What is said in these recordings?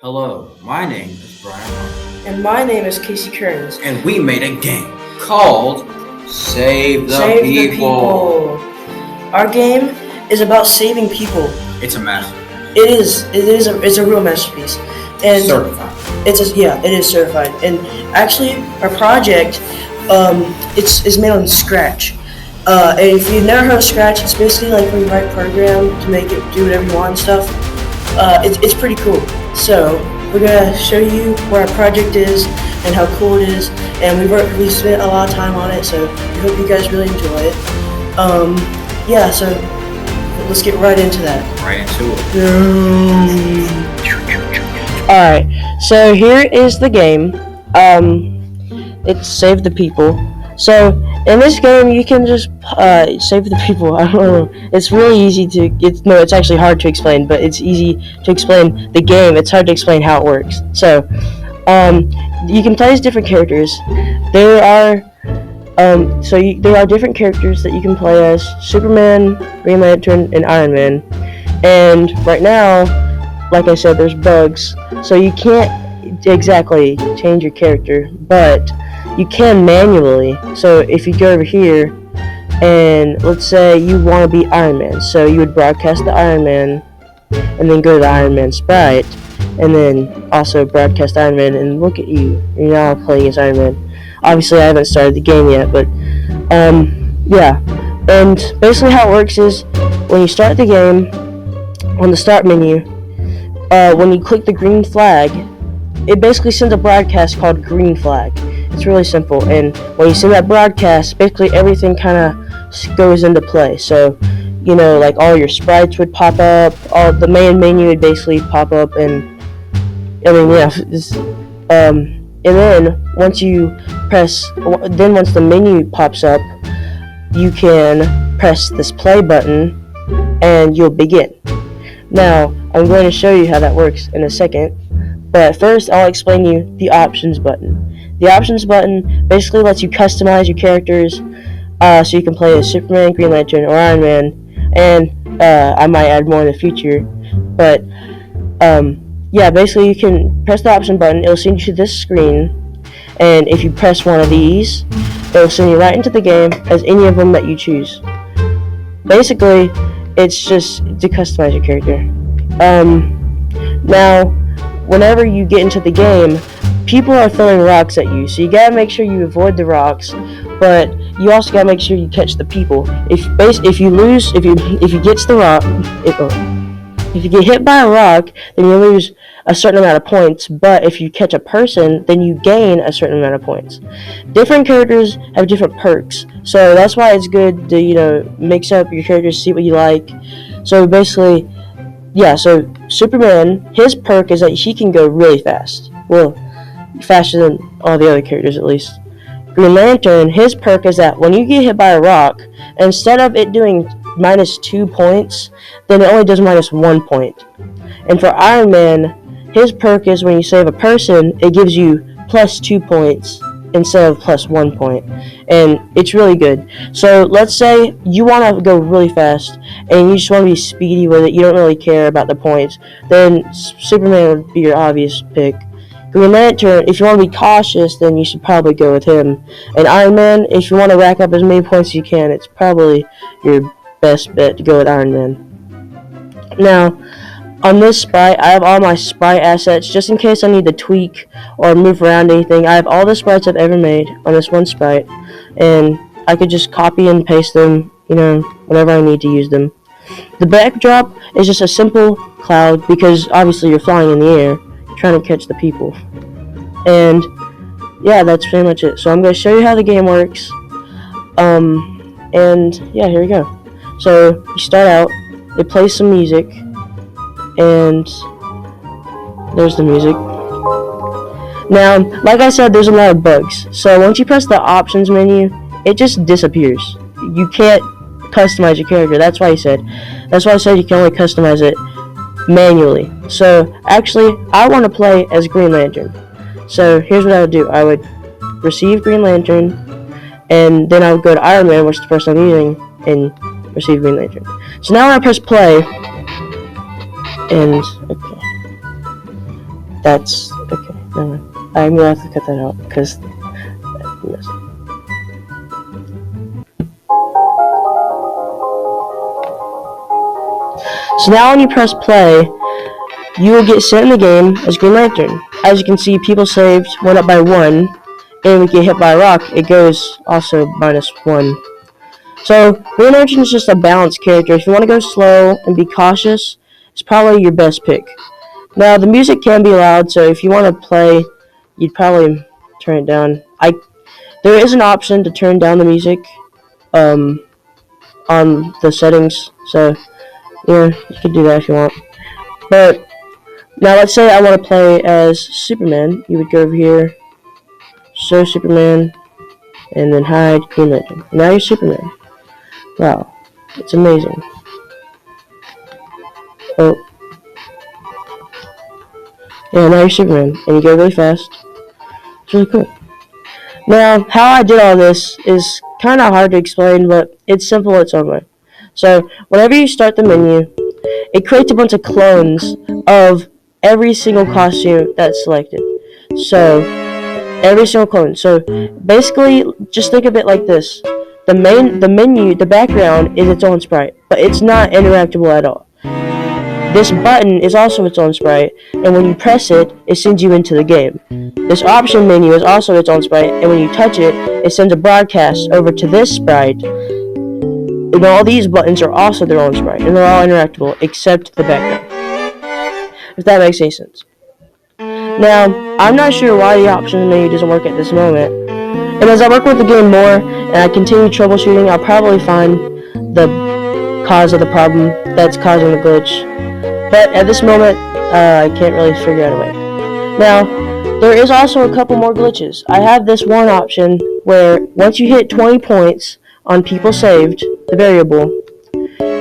Hello, my name is Brian Harper, And my name is Casey Kearns. and we made a game called Save the Save the People. people. Our game is about saving people. It's a masterpiece. It's a real masterpiece. And Certified. it is certified. And actually, our project, it's made on Scratch. And if you've never heard of Scratch, it's basically like when you write a program to make it do whatever you want and stuff. It's pretty cool. So we're gonna show you where our project is and how cool it is. And we spent a lot of time on it, so we hope you guys really enjoy it. So let's get right into that. Right into it. Alright, so here is the game. It's Save the People. So in this game, you can just save the people. I don't know. It's really easy to. It's actually hard to explain, but it's easy to explain the game. It's hard to explain how it works. So, you can play as different characters. There are there are different characters that you can play as: Superman, Green Lantern, and Iron Man. And right now, like I said, there's bugs, so you can't exactly change your character, but you can manually. So if you go over here and let's say you want to be Iron Man, so you would broadcast the Iron Man and then go to the Iron Man sprite and then also broadcast Iron Man, and look at you, you're now playing as Iron Man. Obviously I haven't started the game yet, but yeah. And basically how it works is when you start the game, on the start menu, when you click the green flag, it basically sends a broadcast called Green Flag. It's really simple, and when you send that broadcast, basically everything kind of goes into play. So, like all your sprites would pop up, all the main menu would basically pop up, and and then once the menu pops up, you can press this play button, and you'll begin. Now, I'm going to show you how that works in a second, but first I'll explain you the options button. The options button basically lets you customize your characters, so you can play as Superman, Green Lantern, or Iron Man, and I might add more in the future. But basically you can press the option button, it'll send you to this screen, and if you press one of these, it'll send you right into the game as any of them that you choose. Basically, it's just to customize your character. Now, whenever you get into the game, people are throwing rocks at you, so you gotta make sure you avoid the rocks, but you also gotta make sure you catch the people. If you get hit by a rock, then you lose a certain amount of points, but if you catch a person, then you gain a certain amount of points. Different characters have different perks, so that's why it's good to, mix up your characters, see what you like. So basically, so Superman, his perk is that he can go really fast. Well, faster than all the other characters at least. Green Lantern, his perk is that when you get hit by a rock, instead of it doing -2 points, then it only does -1 point. And for Iron Man, his perk is when you save a person, it gives you +2 points instead of +1 point. And it's really good. So let's say you want to go really fast and you just want to be speedy with it, you don't really care about the points, then Superman would be your obvious pick. Green Lantern, if you want to be cautious, then you should probably go with him. And Iron Man, if you want to rack up as many points as you can, it's probably your best bet to go with Iron Man. Now, on this sprite, I have all my sprite assets, just in case I need to tweak or move around anything. I have all the sprites I've ever made on this one sprite, and I could just copy and paste them, whenever I need to use them. The backdrop is just a simple cloud, because obviously you're flying in the air, trying to catch the people. And yeah, that's pretty much it. So I'm going to show you how the game works. And yeah, here we go. So you start out, it plays some music, and there's the music. Now, like I said, there's a lot of bugs. So once you press the options menu, it just disappears. You can't customize your character. That's why I said you can only customize it manually. So actually, I want to play as Green Lantern. So here's what I would do. I would receive Green Lantern, and then I would go to Iron Man, which is the person I'm using, and receive Green Lantern. So now when I press play, and okay. That's okay. Never mind. I'm gonna have to cut that out because. So now when you press play, you will get sent in the game as Green Lantern. As you can see, people saved went up by 1, and we get hit by a rock, it goes also -1. So Green Lantern is just a balanced character. If you want to go slow and be cautious, it's probably your best pick. Now the music can be loud, so if you want to play, you'd probably turn it down. There is an option to turn down the music on the settings, so yeah, you can do that if you want. But now let's say I want to play as Superman. You would go over here, show Superman, and then hide Green Lantern. Now you're Superman. Wow, it's amazing. Oh, yeah, now you're Superman, and you go really fast. It's really cool. Now, how I did all this is kind of hard to explain, but it's simple its own way. So, whenever you start the menu, it creates a bunch of clones of every single costume that's selected. So, every single clone. So, basically, just think of it like this. The menu, the background is its own sprite, but it's not interactable at all. This button is also its own sprite, and when you press it, it sends you into the game. This option menu is also its own sprite, and when you touch it, it sends a broadcast over to this sprite. And all these buttons are also their own sprite, and they're all interactable, except the background. If that makes any sense. Now, I'm not sure why the options menu doesn't work at this moment, and as I work with the game more, and I continue troubleshooting, I'll probably find the cause of the problem that's causing the glitch. But at this moment, I can't really figure out a way. Now, there is also a couple more glitches. I have this one option where once you hit 20 points on people saved, the variable,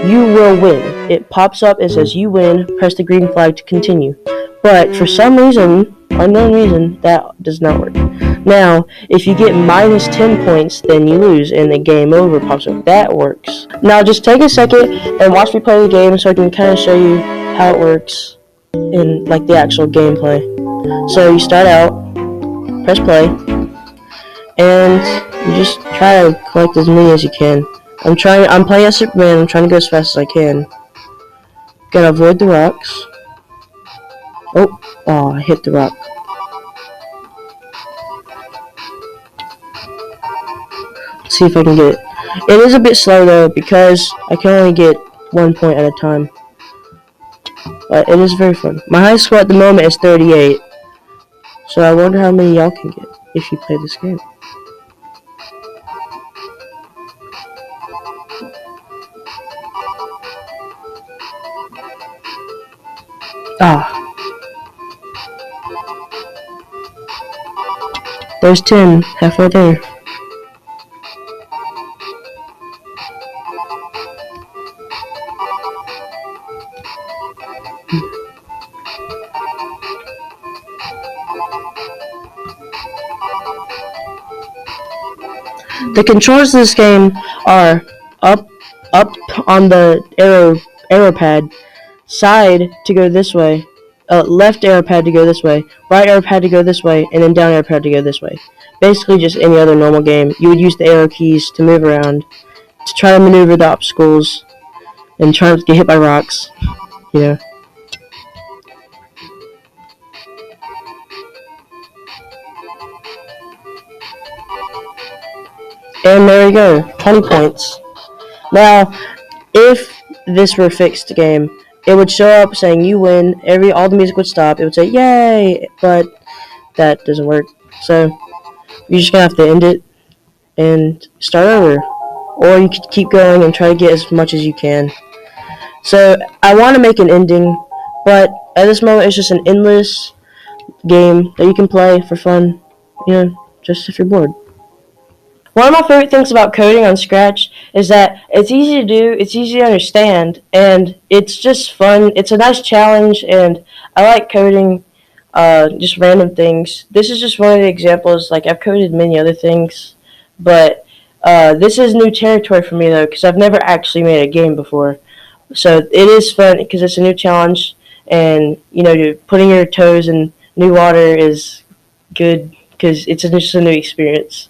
you will win. It pops up and says you win, press the green flag to continue. But for some reason, unknown reason, that does not work. Now, if you get -10 points, then you lose, and the game over pops up. That works. Now, just take a second and watch me play the game so I can kind of show you how it works in like the actual gameplay. So you start out, press play, and you just try to collect as many as you can. I'm playing as Superman. I'm trying to go as fast as I can. Gotta avoid the rocks. Oh, I hit the rock. Let's see if I can get it. It is a bit slow though because I can only get 1 point at a time. But it is very fun. My high score at the moment is 38. So I wonder how many y'all can get if you play this game. There's 10, halfway there. The controls of this game are up on the arrow pad, side to go this way, left arrow pad to go this way, right arrow pad to go this way, and then down arrow pad to go this way. Basically just any other normal game. You would use the arrow keys to move around, to try to maneuver the obstacles, and try not to get hit by rocks. Yeah. And there we go, 20 points. Now, if this were a fixed game, it would show up saying you win, all the music would stop, it would say yay, but that doesn't work. So, you're just gonna have to end it and start over. Or you could keep going and try to get as much as you can. So, I want to make an ending, but at this moment it's just an endless game that you can play for fun, just if you're bored. One of my favorite things about coding on Scratch is that it's easy to do, it's easy to understand, and it's just fun. It's a nice challenge, and I like coding just random things. This is just one of the examples. Like, I've coded many other things, but this is new territory for me, though, because I've never actually made a game before. So it is fun because it's a new challenge, and, you're putting your toes in new water is good because it's just a new experience.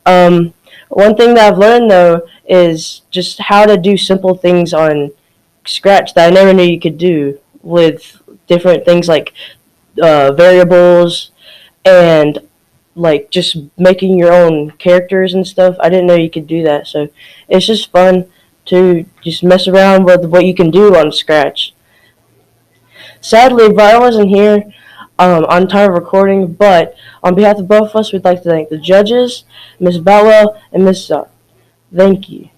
One thing that I've learned though is just how to do simple things on Scratch that I never knew you could do with different things like variables and like just making your own characters and stuff. I didn't know you could do that, so it's just fun to just mess around with what you can do on Scratch. Sadly, Brian wasn't here on time of recording, but on behalf of both of us, we'd like to thank the judges, Miss Boutwell and Miss Thank you.